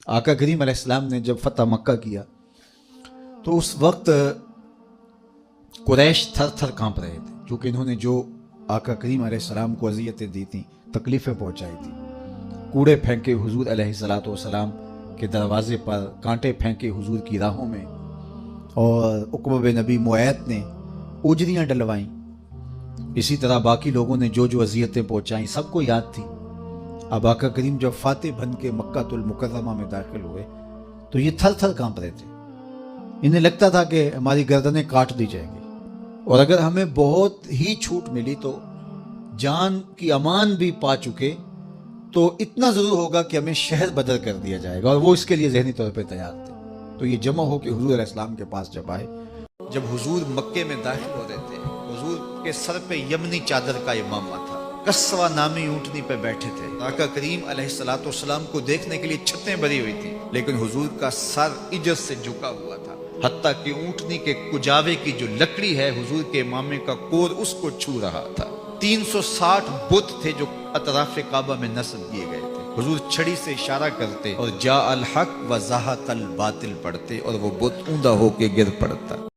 آقا کریم علیہ السلام نے جب فتح مکہ کیا تو اس وقت قریش تھر تھر کانپ رہے تھے، کیونکہ انہوں نے جو آقا کریم علیہ السلام کو اذیتیں دی تھیں، تکلیفیں پہنچائی تھیں، کوڑے پھینکے حضور علیہ السلام کے دروازے پر، کانٹے پھینکے حضور کی راہوں میں، اور عقبہ بن نبی معیط نے اجریاں ڈلوائیں، اسی طرح باقی لوگوں نے جو جو اذیتیں پہنچائیں سب کو یاد تھی۔ اب آقا کریم جب فاتح بن کے مکہ المکرمہ میں داخل ہوئے تو یہ تھر تھر کانپ رہے تھے، انہیں لگتا تھا کہ ہماری گردنیں کاٹ دی جائیں گی، اور اگر ہمیں بہت ہی چھوٹ ملی تو جان کی امان بھی پا چکے تو اتنا ضرور ہوگا کہ ہمیں شہر بدر کر دیا جائے گا، اور وہ اس کے لیے ذہنی طور پہ تیار تھے۔ تو یہ جمع ہو کے حضور علیہ السلام کے پاس جب آئے، جب حضور مکے میں داخل ہو رہے تھے، حضور کے سر پہ یمنی چادر کا امامہ تھا، کسوہ نامی اونٹنی پہ بیٹھے تھے، آقا کریم علیہ السلام کو دیکھنے کے لیے چھتیں بھری ہوئی تھی، لیکن حضور کا سر عجز سے جھکا ہوا تھا، حتیٰ کہ اونٹنی کے کجاوے کی جو لکڑی ہے حضور کے امامے کا کور اس کو چھو رہا تھا۔ 360 بت تھے جو اطراف کعبہ میں نصب کیے گئے تھے، حضور چھڑی سے اشارہ کرتے اور جاء الحق و زہق الباطل پڑھتے، اور وہ بت اوندا ہو کے گر پڑتا۔